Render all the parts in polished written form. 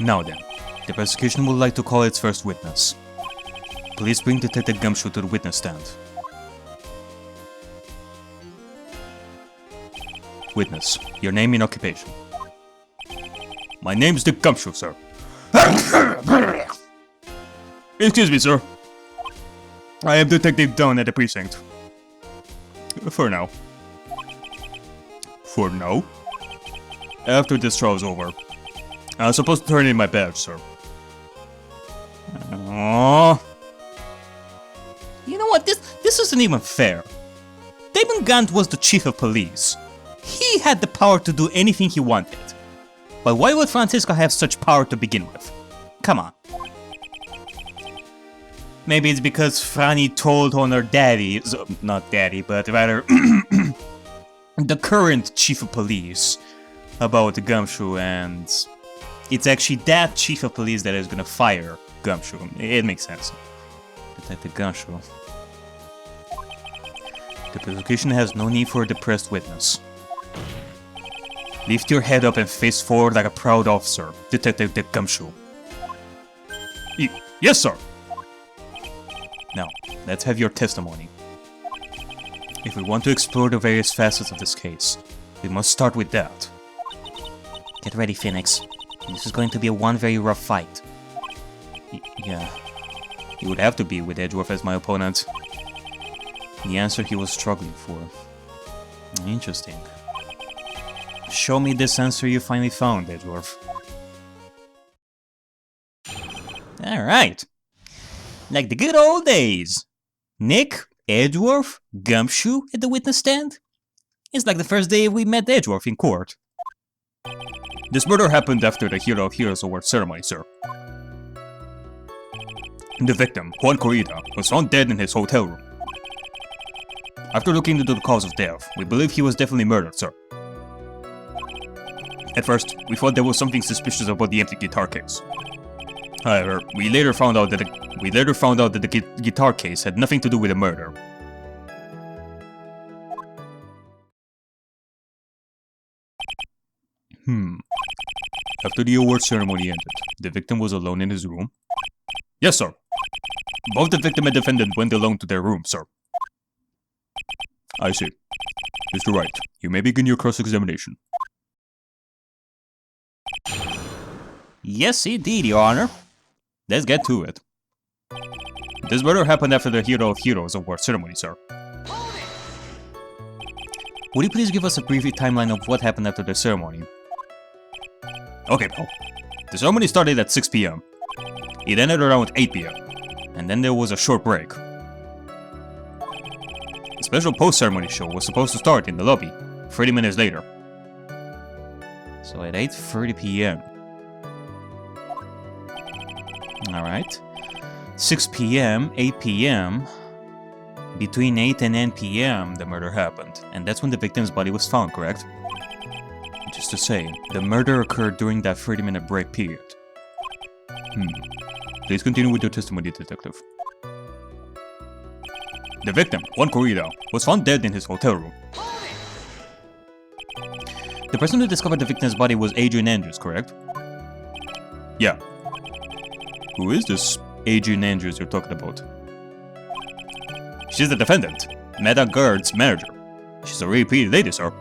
Now then, the prosecution would like to call its first witness. Please bring Detective Gumshoe to the witness stand. Witness, your name and occupation. My name's Dick Gumshoe, sir. Excuse me, sir. I am Detective Dunn at the precinct. For now. For now? After this trial is over. I'm supposed to turn in my badge, sir. Aww. You know what? This isn't even fair. Damon Gant was the chief of police. He had the power to do anything he wanted. But why would Francisca have such power to begin with? Come on. Maybe it's because Franny told on her daddy, not daddy, but rather the current chief of police about Gumshoe, and it's actually that chief of police that is gonna fire Gumshoe. It makes sense. Detective Gumshoe. The prosecution has no need for a depressed witness. Lift your head up and face forward like a proud officer, Detective Dick Gumshoe. Yes, sir! Now, let's have your testimony. If we want to explore the various facets of this case, we must start with that. Get ready, Phoenix. This is going to be one very rough fight. Yeah, you would have to be with Edgeworth as my opponent. The answer he was struggling for. Interesting. Show me this answer you finally found, Edgeworth. Alright. Like the good old days. Nick, Edgeworth, Gumshoe at the witness stand? It's like the first day we met Edgeworth in court. This murder happened after the Hero of Heroes Award ceremony, sir. The victim, Juan Corrida, was found dead in his hotel room. After looking into the cause of death, we believe he was definitely murdered, sir. At first, we thought there was something suspicious about the empty guitar case. However, we later found out that the guitar case had nothing to do with the murder. After the award ceremony ended, the victim was alone in his room? Yes, sir. Both the victim and defendant went alone to their room, sir. I see. Mr. Wright, you may begin your cross-examination. Yes, indeed, Your Honor. Let's get to it. This murder happened after the Hero of Heroes Award ceremony, sir. Would you please give us a brief timeline of what happened after the ceremony? Okay, pal. The ceremony started at 6 PM. It ended around 8 PM. And then there was a short break. A special post-ceremony show was supposed to start in the lobby 30 minutes later. So at 8:30 PM. Alright. 6 PM, 8 PM. Between 8 and 9 PM, the murder happened. And that's when the victim's body was found, correct? Just to say, the murder occurred during that 30-minute break period. Please continue with your testimony, Detective. The victim, Juan Corrida, was found dead in his hotel room. The person who discovered the victim's body was Adrian Andrews, correct? Yeah. Who is this Adrian Andrews you're talking about? She's the defendant, Meta Guard's manager. She's a really pretty lady, sir.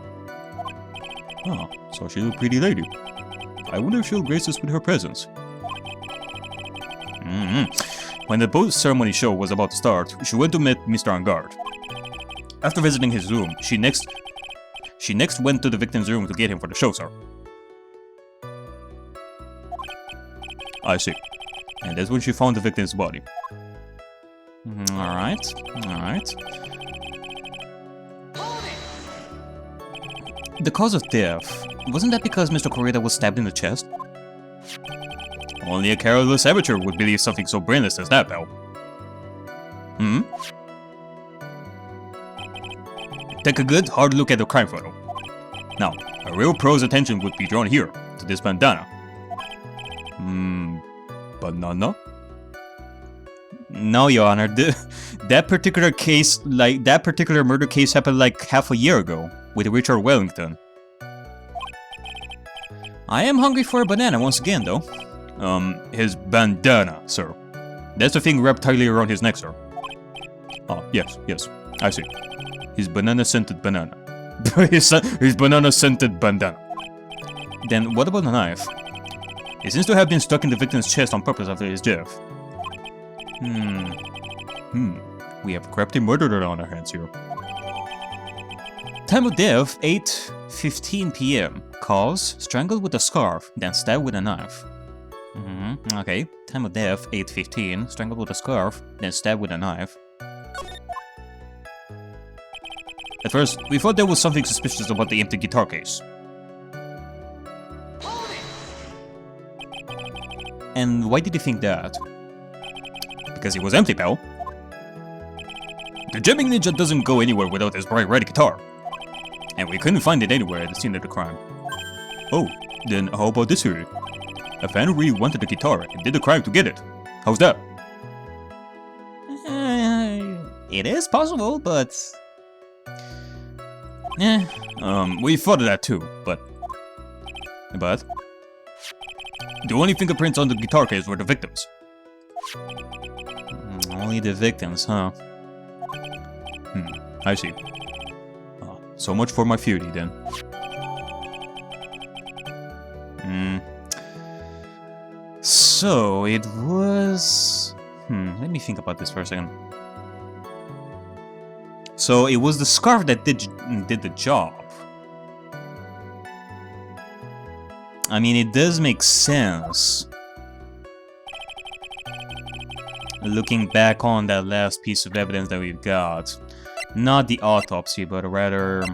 Oh, so she's a pretty lady. I wonder if she'll grace us with her presence. When the post-ceremony show was about to start, she went to meet Mr. Angard. After visiting his room, she next went to the victim's room to get him for the show, sir. I see. And that's when she found the victim's body. Alright, alright. The cause of death, wasn't that because Mr. Corrida was stabbed in the chest? Only a careless amateur would believe something so brainless as that, pal. Take a good, hard look at the crime photo. Now, a real pro's attention would be drawn here, to this bandana. Banana? No, Your Honor, that particular murder case happened like half a year ago, with Richard Wellington. I am hungry for a banana once again, though. His bandana, sir. That's the thing wrapped tightly around his neck, sir. Oh, yes, I see. His banana-scented banana. his banana-scented bandana. Then what about the knife? It seems to have been stuck in the victim's chest on purpose after his death. We have a crafty murderer on our hands here. Time of death, 8:15 p.m. Cause, strangled with a scarf, then stabbed with a knife. Okay. Time of death, 8:15. Strangled with a scarf, then stabbed with a knife. At first, we thought there was something suspicious about the empty guitar case. And why did you think that? Because it was empty, pal. The jamming ninja doesn't go anywhere without his bright red guitar. And we couldn't find it anywhere at the scene of the crime. Oh, then how about this theory? A fan really wanted the guitar and did the crime to get it. How's that? It is possible, but... we thought of that too, but... The only fingerprints on the guitar case were the victims. Only the victims, huh? I see. So much for my theory, then. So, it was... let me think about this for a second. So, it was the scarf that did the job. I mean, it does make sense. Looking back on that last piece of evidence that we've got. Not the autopsy, but rather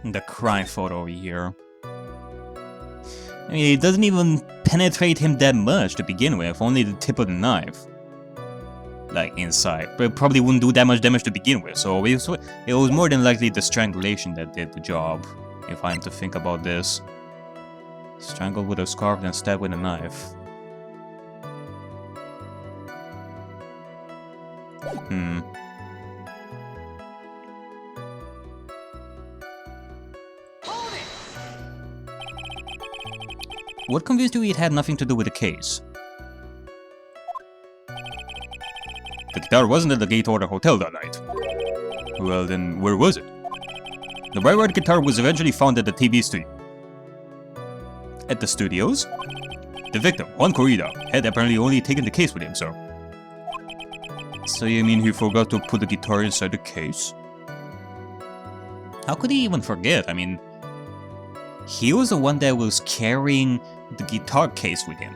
the crime photo over here. I mean, it doesn't even penetrate him that much to begin with, only the tip of the knife. Like, inside. But it probably wouldn't do that much damage to begin with, so it was more than likely the strangulation that did the job, if I'm to think about this. Strangled with a scarf, then stabbed with a knife. What convinced you it had nothing to do with the case? The guitar wasn't at the Gatewater Hotel that night. Well then, where was it? The bright red guitar was eventually found at the TV studio. At the studios? The victim, Juan Corrida, had apparently only taken the case with him, sir. So you mean he forgot to put the guitar inside the case? How could he even forget? I mean, he was the one that was carrying the guitar case with him.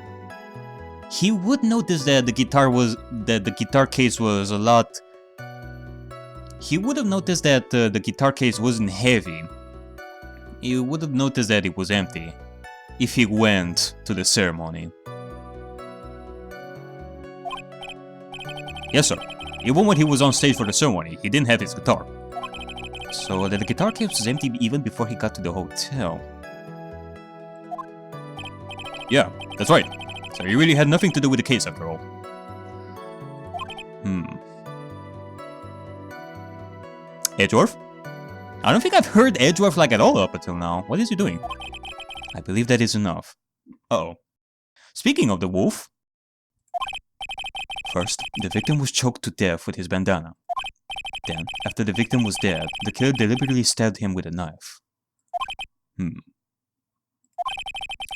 He would notice that the guitar case was a lot... He would have noticed that the guitar case wasn't heavy. He would have noticed that it was empty if he went to the ceremony. Yes, sir. Even when he was on stage for the ceremony, he didn't have his guitar. So the guitar case was empty even before he got to the hotel. Yeah, that's right. So he really had nothing to do with the case after all. Edgeworth? I don't think I've heard Edgeworth like at all up until now. What is he doing? I believe that is enough. Uh-oh. Speaking of the wolf... First, the victim was choked to death with his bandana. Then, after the victim was dead, the killer deliberately stabbed him with a knife.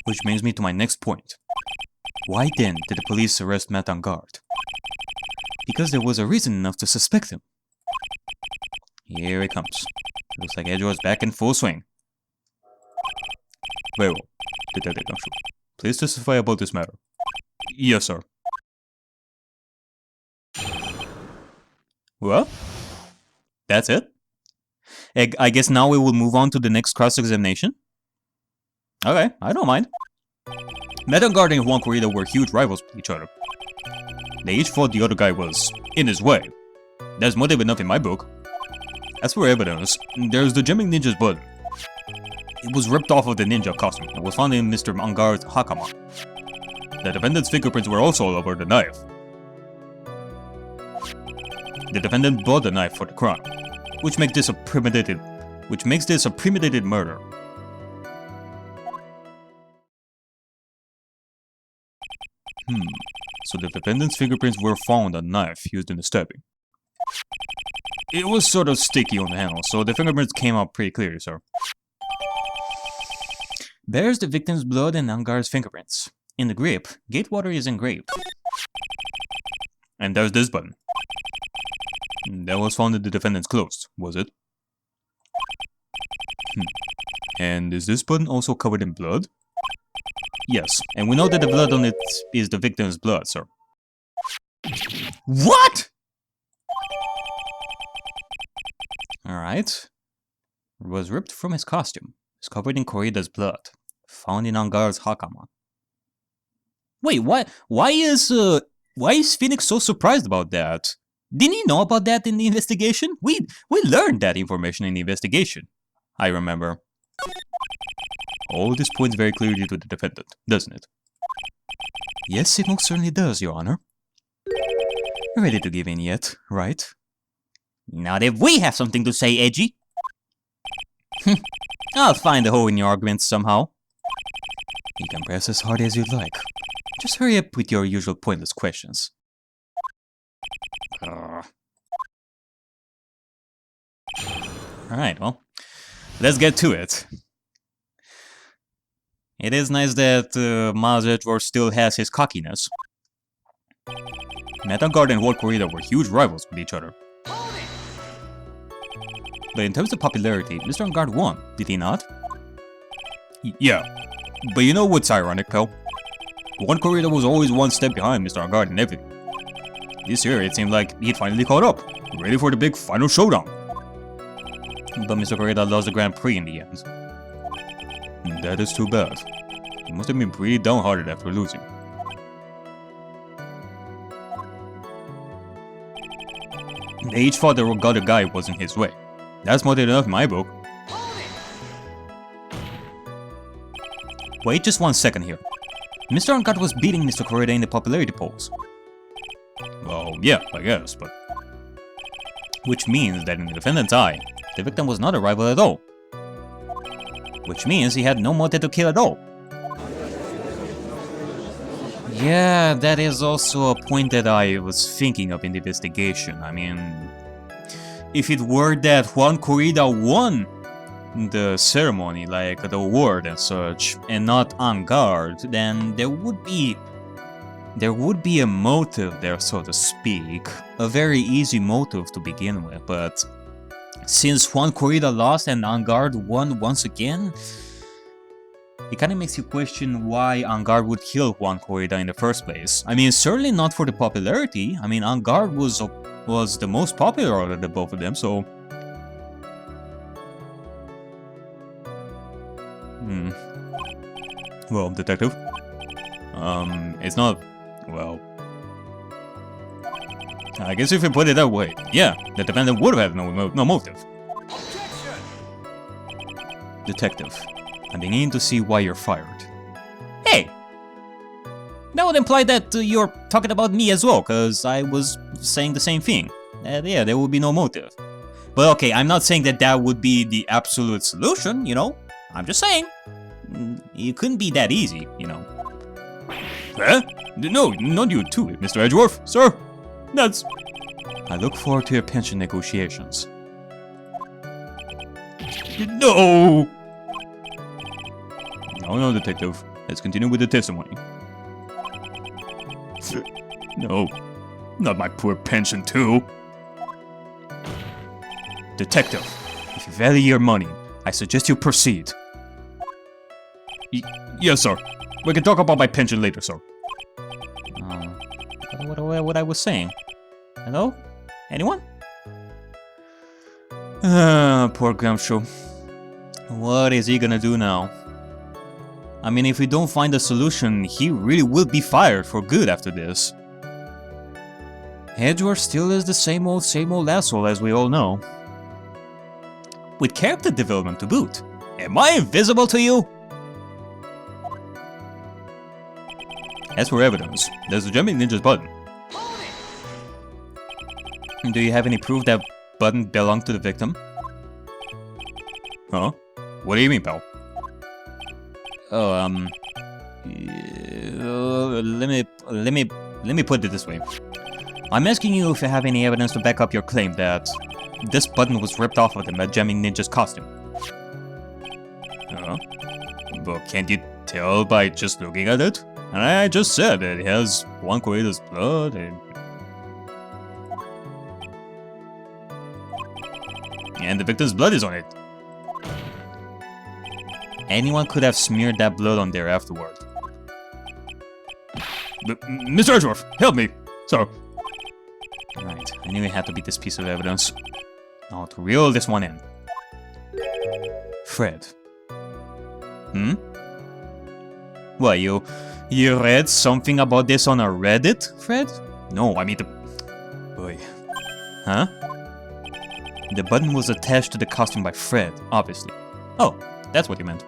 Which brings me to my next point. Why then did the police arrest Matt on guard? Because there was a reason enough to suspect him. Here it comes. Looks like Edgeworth's back in full swing. Very well, Detective Dunshaw. Please testify about this matter. Yes, sir. Well, that's it. I guess now we will move on to the next cross-examination. Okay, I don't mind. Matt on guard and Juan Corrida were huge rivals with each other. They each thought the other guy was in his way. That's more than enough in my book. As for evidence, there's the Jamming Ninja's blood. It was ripped off of the ninja costume and was found in Mr. Angar's hakama. The defendant's fingerprints were also all over the knife. The defendant bought the knife for the crime, which makes this a premeditated murder. So the defendant's fingerprints were found on a knife used in the stabbing. It was sort of sticky on the handle, so the fingerprints came out pretty clearly, sir. Bears the victim's blood and Angar's fingerprints. In the grip, Gatewater is engraved. And there's this button. That was found in the defendant's clothes, was it? And is this button also covered in blood? Yes, and we know that the blood on it is the victim's blood, sir. What?! Alright. It was ripped from his costume. It's covered in Korida's blood. Found in Angar's hakama. Wait, why is Phoenix so surprised about that? Didn't he know about that in the investigation? We learned that information in the investigation. I remember. All this points very clearly to the defendant, doesn't it? Yes, it most certainly does, Your Honor. Ready to give in yet, right? Not if we have something to say, Edgy. I'll find a hole in your arguments somehow. You can press as hard as you'd like. Just hurry up with your usual pointless questions. Alright, well, let's get to it. It is nice that Miles Edgeworth still has his cockiness. Metagard and World Corrida were huge rivals with each other. But in terms of popularity, Mr. Angard won, did he not? Yeah, but you know what's ironic, pal? One Corrida was always one step behind Mr. Angard in everything. This year, it seemed like he'd finally caught up, ready for the big final showdown. But Mr. Corrida lost the Grand Prix in the end. That is too bad. He must have been pretty downhearted after losing. They each thought the other guy wasn't his way. That's more than enough in my book. Wait just 1 second here. Mr. Angard was beating Mr. Corrida in the popularity polls. Well, yeah, I guess, but... Which means that in the defendant's eye, the victim was not a rival at all. Which means he had no motive to kill at all. Yeah, that is also a point that I was thinking of in the investigation. I mean, if it were that Juan Corrida won the ceremony, like the award and such, and not Angard, then there would be a motive there, so to speak. A very easy motive to begin with, but since Juan Corrida lost and Angard won once again, it kinda makes you question why Angard would kill Juan Corrida in the first place. I mean, certainly not for the popularity. I mean, Angard was the most popular out of the both of them, so... Well, detective? It's not... well... I guess if you put it that way, yeah, the defendant would have had no motive. Detective, I'm beginning to see why you're fired. Hey! That would imply that you're talking about me as well, because I was saying the same thing. Yeah, there would be no motive. But okay, I'm not saying that that would be the absolute solution, you know? I'm just saying. It couldn't be that easy, you know. Huh? No, not you too, Mr. Edgeworth, sir. That's... I look forward to your pension negotiations. No! No, detective. Let's continue with the testimony. No. Not my poor pension, too. Detective, if you value your money, I suggest you proceed. Yes, sir. We can talk about my pension later, sir. What I was saying? Hello? Anyone? Poor Gumshoe. What is he gonna do now? I mean, if we don't find a solution, he really will be fired for good after this. Edgeworth still is the same old asshole, as we all know. With character development to boot. Am I invisible to you? As for evidence, there's the Jumping Ninja's button. Do you have any proof that button belonged to the victim? Huh? What do you mean, pal? Oh, let me put it this way. I'm asking you if you have any evidence to back up your claim that this button was ripped off of the Mad Jamming Ninja's costume. But can't you tell by just looking at it? And I just said that it has one Koreda's blood and the victim's blood is on it. Anyone could have smeared that blood on there afterward. But, Mr. Edgeworth, help me! Sir. Right, I knew it had to be this piece of evidence. Now to reel this one in. Fred. What, you read something about this on a Reddit, Fred? No, I mean the... Boy. Huh? The button was attached to the costume by Fred, obviously. Oh, that's what you meant.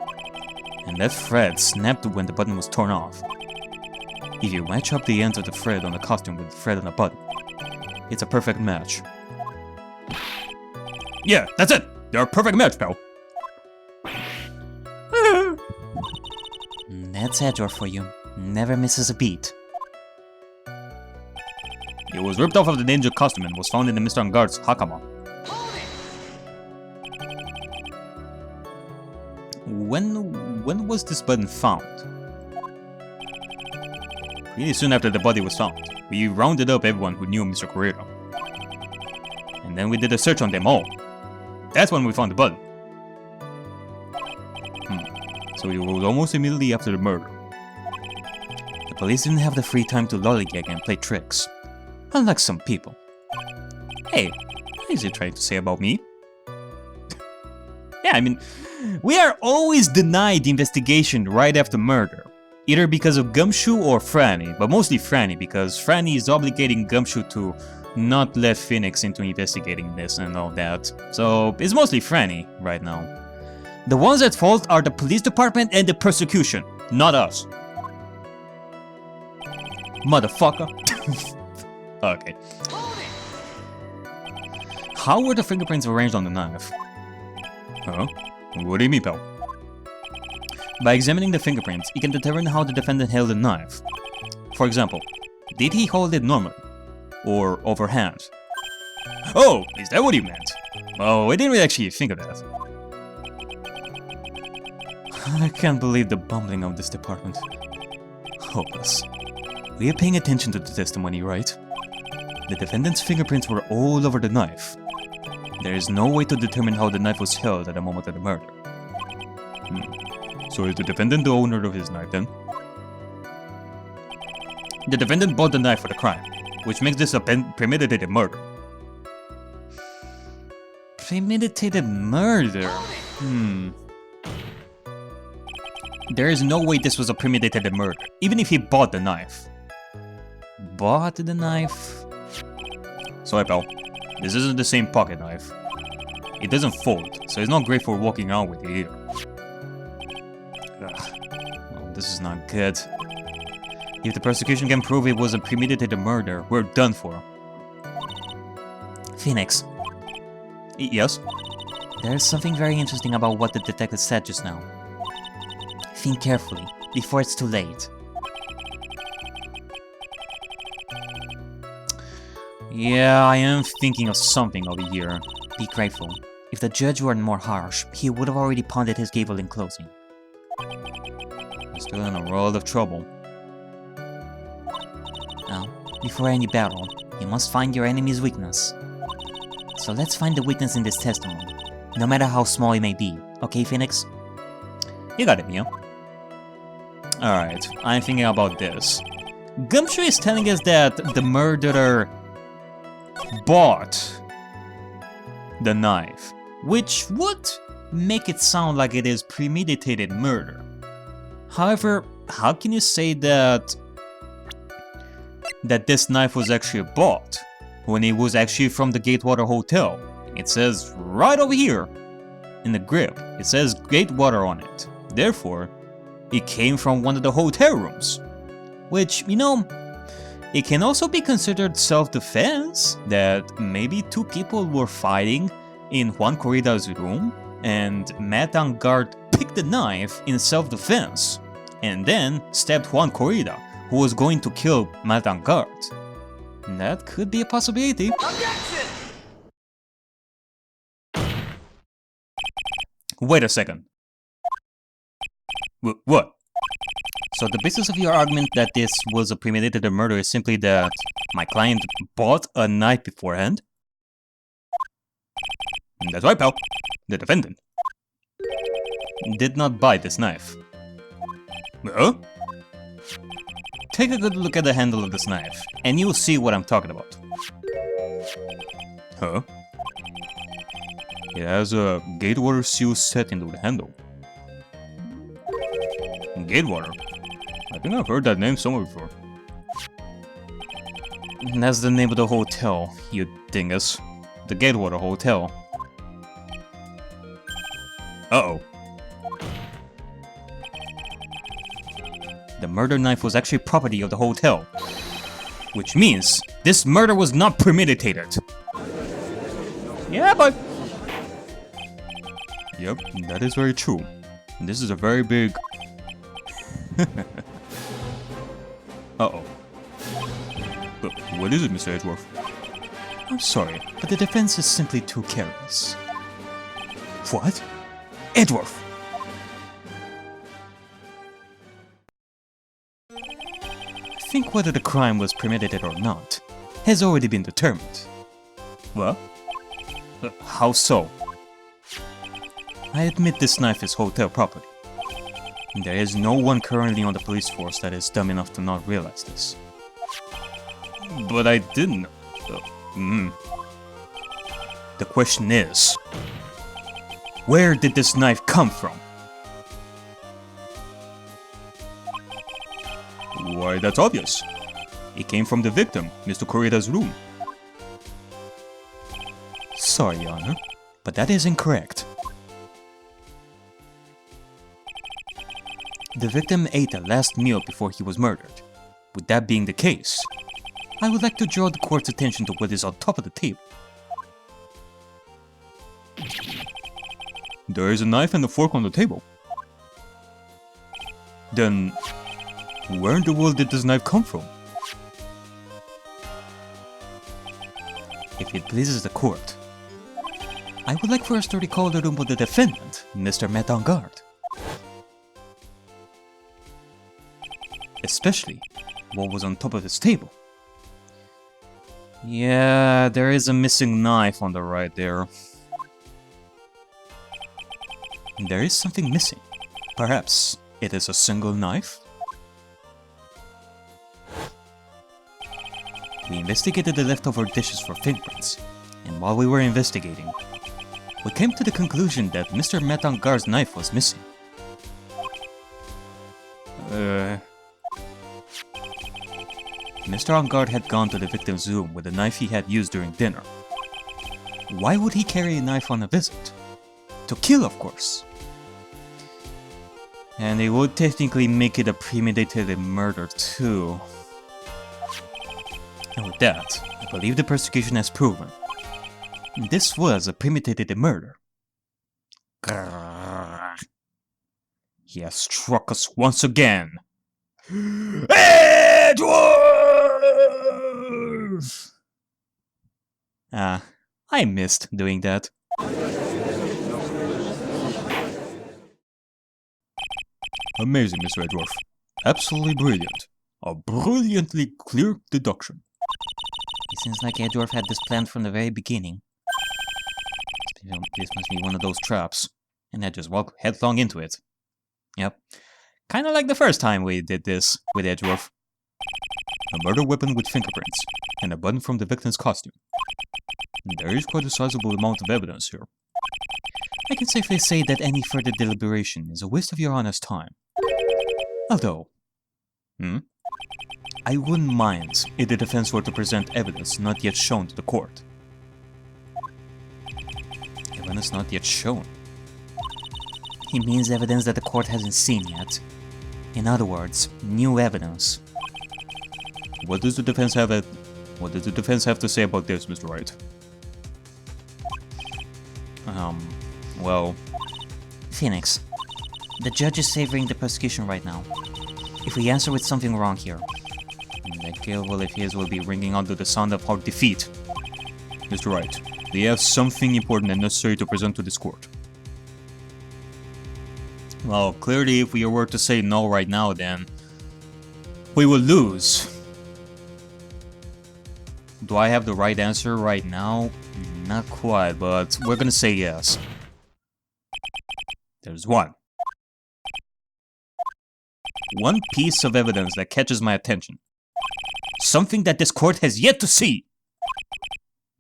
And that thread snapped when the button was torn off. If you match up the ends of the thread on the costume with the thread on the button, it's a perfect match. Yeah, that's it! They're a perfect match, pal! That's Edgeworth for you. Never misses a beat. It was ripped off of the ninja costume and was found in the Mr. Angard's hakama. When was this button found? Pretty soon after the body was found. We rounded up everyone who knew Mr. Koreeda. And then we did a search on them all. That's when we found the button. So it was almost immediately after the murder. The police didn't have the free time to lollygag and play tricks. Unlike some people. Hey, what is he trying to say about me? Yeah, I mean, we are always denied the investigation right after murder. Either because of Gumshoe or Franny, but mostly Franny, because Franny is obligating Gumshoe to not let Phoenix into investigating this and all that. So it's mostly Franny right now. The ones at fault are the police department and the prosecution, not us. Motherfucker. Okay. How were the fingerprints arranged on the knife? Huh? What do you mean, pal? By examining the fingerprints, you can determine how the defendant held the knife. For example, did he hold it normally? Or overhand? Oh, is that what you meant? Oh, I didn't really actually think of that. I can't believe the bumbling of this department. Hopeless. We are paying attention to the testimony, right? The defendant's fingerprints were all over the knife. There is no way to determine how the knife was held at the moment of the murder. So is the defendant the owner of his knife then? The defendant bought the knife for the crime, which makes this a premeditated murder. Premeditated murder? There is no way this was a premeditated murder, even if he bought the knife. Bought the knife? Sorry, pal. This isn't the same pocket knife. It doesn't fold, so it's not great for walking around with it either. Well, this is not good. If the prosecution can prove it was a premeditated murder, we're done for. Phoenix. Yes? There's something very interesting about what the detective said just now. Think carefully, before it's too late. Yeah, I am thinking of something over here. Be grateful. If the judge weren't more harsh, he would have already pounded his gavel in closing. I'm still in a world of trouble. Now, before any battle, you must find your enemy's weakness. So let's find the weakness in this testimony, no matter how small it may be. Okay, Phoenix? You got it, Mia. Alright, I'm thinking about this. Gumshoe is telling us that the murderer bought the knife, which would make it sound like it is premeditated murder. However, how can you say that this knife was actually bought when it was actually from the Gatewater Hotel? It says right over here in the grip, it says Gatewater on it. Therefore, it came from one of the hotel rooms, which, you know, it can also be considered self-defense, that maybe two people were fighting in Juan Corrida's room, and Matt Angard picked the knife in self-defense, and then stabbed Juan Corrida, who was going to kill Madame Guard. That could be a possibility. Objection! Wait a second. What? So the basis of your argument that this was a premeditated murder is simply that my client bought a knife beforehand? That's right, pal. The defendant did not buy this knife. Huh? Take a good look at the handle of this knife, and you'll see what I'm talking about. Huh? It has a Gatewater seal set into the handle. Gatewater? I think I've heard that name somewhere before. That's the name of the hotel, you dingus. The Gatewater Hotel. Uh-oh. The murder knife was actually property of the hotel. Which means this murder was not premeditated. Yeah, but... Yep, that is very true. And this is a very big... Uh-oh. What is it, Mr. Edgeworth? I'm sorry, but the defense is simply too careless. What? Edgeworth! I think whether the crime was premeditated or not has already been determined. What? How so? I admit this knife is hotel property. There is no one currently on the police force that is dumb enough to not realize this. But I didn't. The question is, where did this knife come from? Why, that's obvious. It came from the victim, Mr. Koreda's room. Sorry, Your Honor, but that is incorrect. The victim ate the last meal before he was murdered. With that being the case, I would like to draw the court's attention to what is on top of the table. There is a knife and a fork on the table. Then, where in the world did this knife come from? If it pleases the court, I would like for us to recall the room of the defendant, Mr. Metangard. Especially what was on top of his table. Yeah, there is a missing knife on the right there. There is something missing. Perhaps it is a single knife? We investigated the leftover dishes for fingerprints, and while we were investigating, we came to the conclusion that Mr. Metangard's knife was missing. Mr. Angard had gone to the victim's room with the knife he had used during dinner. Why would he carry a knife on a visit? To kill, of course. And it would technically make it a premeditated murder too. And with that, I believe the prosecution has proven this was a premeditated murder. Grrr. He has struck us once again. Edgeworth! I missed doing that. Amazing, Mr. Edgeworth. Absolutely brilliant. A brilliantly clear deduction. It seems like Edgeworth had this planned from the very beginning. This must be one of those traps. And I just walked headlong into it. Yep. Kinda like the first time we did this with Edgeworth. A murder weapon with fingerprints, and a button from the victim's costume. There is quite a sizable amount of evidence here. I can safely say that any further deliberation is a waste of your Honor's time. Although, I wouldn't mind if the defense were to present evidence not yet shown to the court. Evidence not yet shown? He means evidence that the court hasn't seen yet. In other words, new evidence. What does the defense have to say about this, Mr. Wright? Well... Phoenix, the judge is favoring the prosecution right now. If we answer with something wrong here, A gavel of his will be ringing under the sound of our defeat. Mr. Wright, do you have something important and necessary to present to this court? Well, clearly if we were to say no right now, then we will lose. Do I have the right answer right now? Not quite, but we're gonna say yes. There's one. One piece of evidence that catches my attention. Something that this court has yet to see.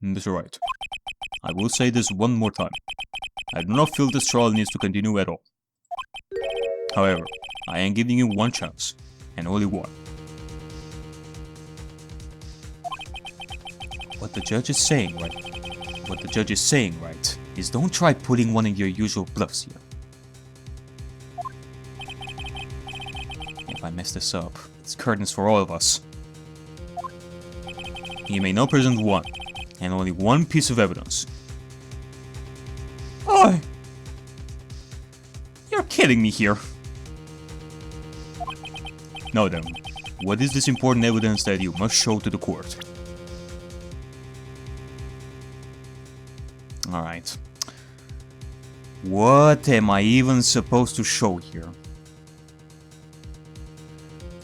Mr. Wright, I will say this one more time. I do not feel this trial needs to continue at all. However, I am giving you one chance, and only one. What the judge is saying, right, is don't try putting one of your usual bluffs here. If I mess this up, it's curtains for all of us. You may now present one, and only one piece of evidence. Oh! You're kidding me here. Now then, what is this important evidence that you must show to the court? Alright. What am I even supposed to show here?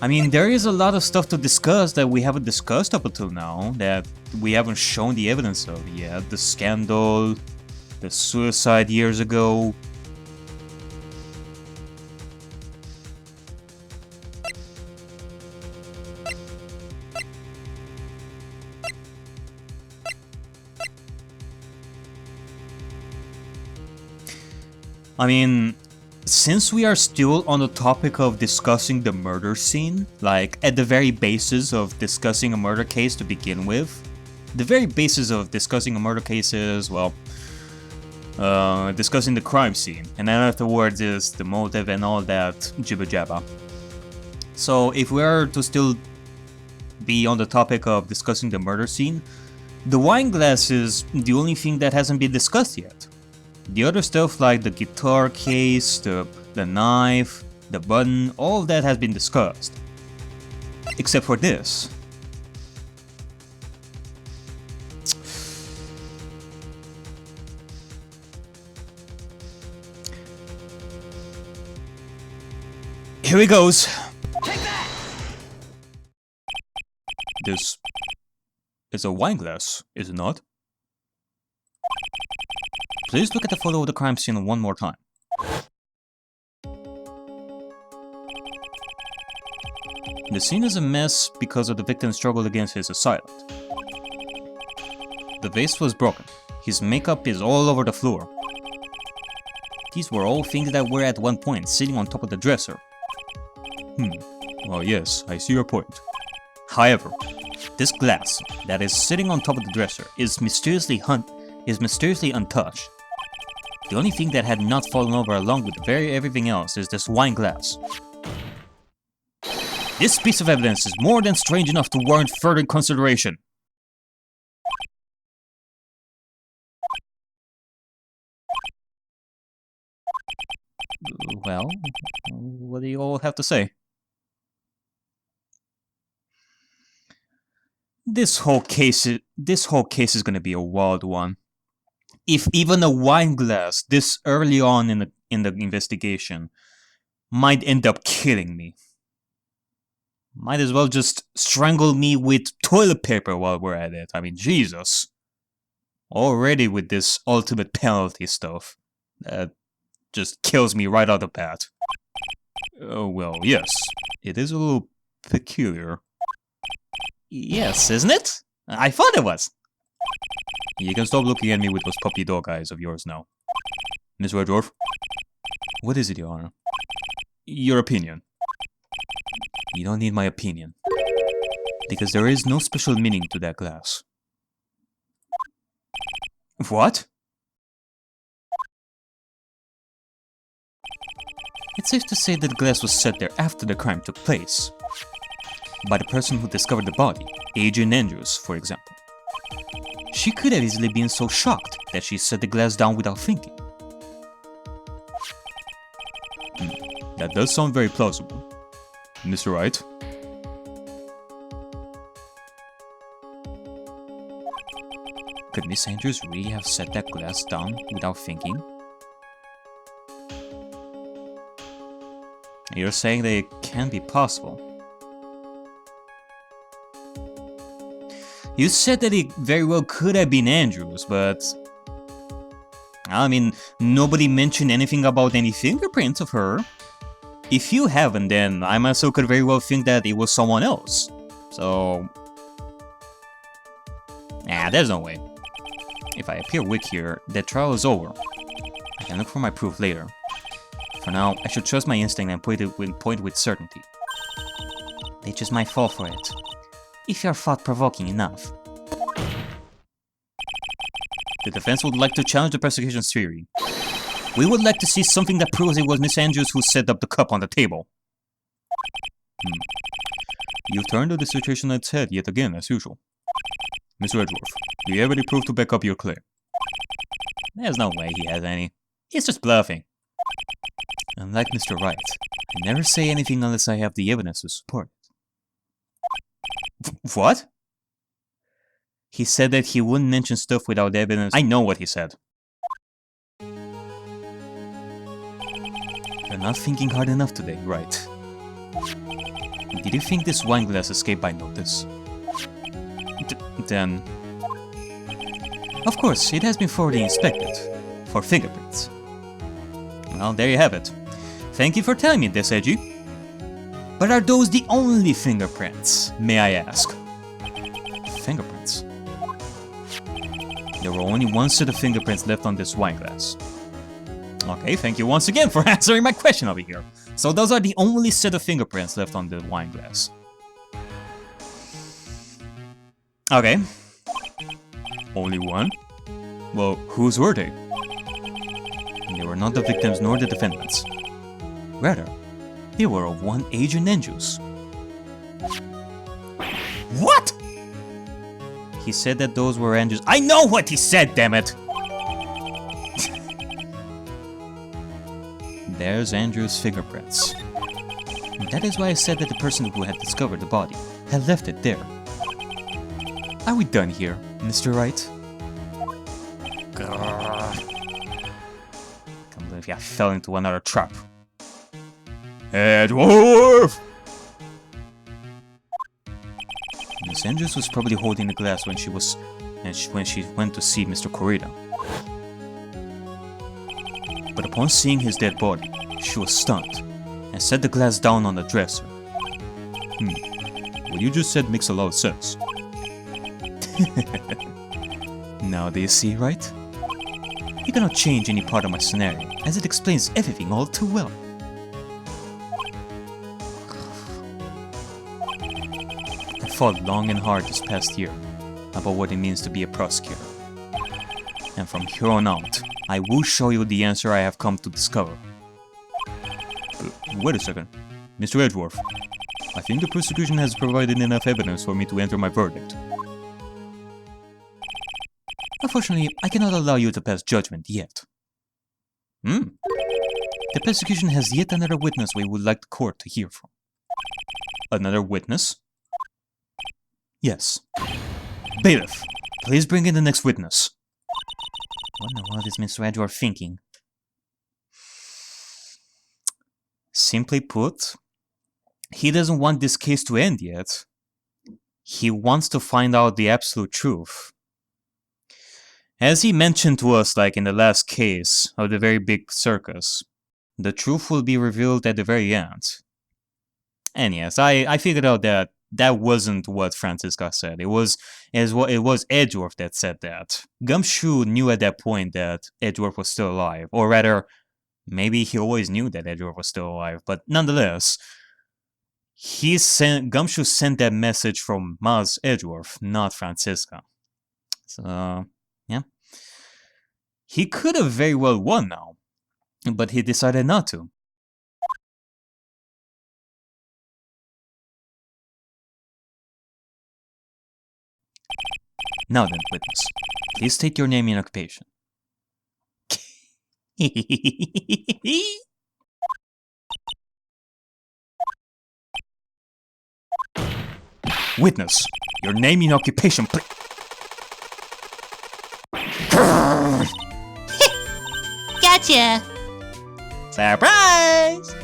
I mean, there is a lot of stuff to discuss that we haven't discussed up until now, that we haven't shown the evidence of yet. The scandal, the suicide years ago. I mean, since we are still on the topic of discussing the murder scene, like at the very basis of discussing a murder case to begin with, the very basis of discussing a murder case is, well, discussing the crime scene, and then afterwards is the motive and all that jibber jabber. So if we are to still be on the topic of discussing the murder scene, the wine glass is the only thing that hasn't been discussed yet. The other stuff like the guitar case, the knife, the button, all of that has been discussed. Except for this. Here he goes. Take that! This is a wine glass, is it not? Please look at the photo of the crime scene one more time. The scene is a mess because of the victim's struggle against his assailant. The vase was broken. His makeup is all over the floor. These were all things that were at one point sitting on top of the dresser. Well, yes, I see your point. However, this glass that is sitting on top of the dresser is mysteriously untouched. The only thing that had not fallen over along with everything else is this wine glass. This piece of evidence is more than strange enough to warrant further consideration. Well, what do you all have to say? This whole case is gonna be a wild one. If even a wine glass this early on in the investigation might end up killing me. Might as well just strangle me with toilet paper while we're at it. I mean, Jesus. Already with this ultimate penalty stuff. That just kills me right out the bat. Oh, well, yes. It is a little peculiar. Yes, isn't it? I thought it was. You can stop looking at me with those puppy dog eyes of yours now. Mr. Edgeworth? What is it, Your Honor? Your opinion. You don't need my opinion. Because there is no special meaning to that glass. What? It's safe to say that the glass was set there after the crime took place. By the person who discovered the body, Adrian Andrews, for example. She could have easily been so shocked that she set the glass down without thinking. That does sound very plausible. Mr. Wright? Could Miss Andrews really have set that glass down without thinking? You're saying that it can't be possible. You said that it very well could have been Andrews, but... I mean, nobody mentioned anything about any fingerprints of her. If you haven't, then I myself could very well think that it was someone else. So... Nah, there's no way. If I appear weak here, the trial is over. I can look for my proof later. For now, I should trust my instinct and point with certainty. They just might fall for it. If you're thought-provoking enough. The defense would like to challenge the prosecution's theory. We would like to see something that proves it was Miss Andrews who set up the cup on the table. You've turned the situation on its head yet again, as usual. Mr. Edgeworth, do you have any proof to back up your claim? There's no way he has any. He's just bluffing. Unlike Mr. Wright, I never say anything unless I have the evidence to support it. What? He said that he wouldn't mention stuff without evidence. I know what he said. You're not thinking hard enough today, right? Did you think this wine glass escaped by notice? Then... Of course, it has been thoroughly inspected. For fingerprints. Well, there you have it. Thank you for telling me this, Edgy. But are those the only fingerprints, may I ask? Fingerprints? There were only one set of fingerprints left on this wine glass. Okay, thank you once again for answering my question over here. So those are the only set of fingerprints left on the wine glass. Okay. Only one? Well, whose were they? They were not the victims nor the defendants. Rather, they were of one Agent Andrews. What? He said that those were Andrews. I know what he said, damn it! There's Andrew's fingerprints. That is why I said that the person who had discovered the body had left it there. Are we done here, Mr. Wright? Can't believe I fell into another trap. Edgeworth! Miss Andrews was probably holding the glass when she went to see Mr. Corrida. But upon seeing his dead body, she was stunned and set the glass down on the dresser. What you just said makes a lot of sense. Now do you see, right? You cannot change any part of my scenario, as it explains everything all too well. I thought long and hard this past year about what it means to be a prosecutor. And from here on out, I will show you the answer I have come to discover. Wait a second. Mr. Edgeworth, I think the prosecution has provided enough evidence for me to enter my verdict. Unfortunately, I cannot allow you to pass judgment yet. The prosecution has yet another witness we would like the court to hear from. Another witness? Yes. Bailiff, please bring in the next witness. What in the world is Mr. Edgeworth thinking? Simply put, he doesn't want this case to end yet. He wants to find out the absolute truth. As he mentioned to us, like in the last case of the very big circus, the truth will be revealed at the very end. And yes, I figured out that that wasn't what Francisca said. It was Edgeworth that said that. Gumshoe knew at that point that Edgeworth was still alive, or rather, maybe he always knew that Edgeworth was still alive. But nonetheless, Gumshoe sent that message from Miles Edgeworth, not Francisca. So yeah, he could have very well won now, but he decided not to. Now then, witness, please state your name and occupation. Witness, your name and occupation, please. Gotcha! Surprise!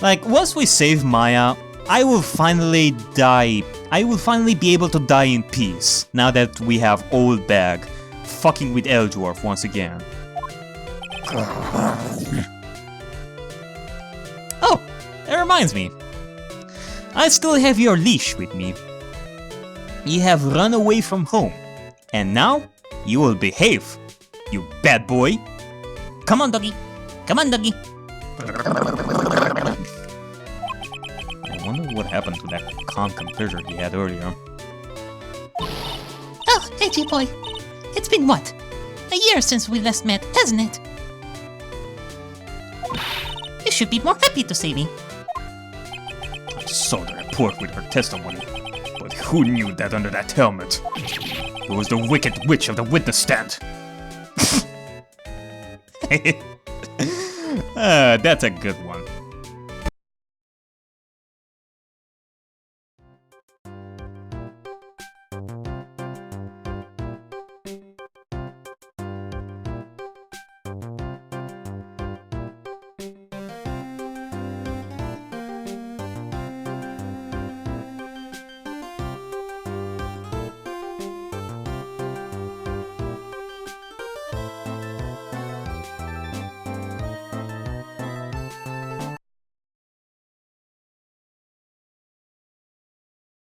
Like, once we save Maya, I will finally die. I will finally be able to die in peace, now that we have Old Bag fucking with Edgeworth once again. Oh, that reminds me. I still have your leash with me. You have run away from home, and now you will behave, you bad boy. Come on, doggy. Come on, doggy. I wonder what happened to that calm composure he had earlier. Oh, hey, G-boy. It's been what? A year since we last met, hasn't it? You should be more happy to see me. I saw the report with her testimony, but who knew that under that helmet? It was the wicked witch of the witness stand. That's a good one.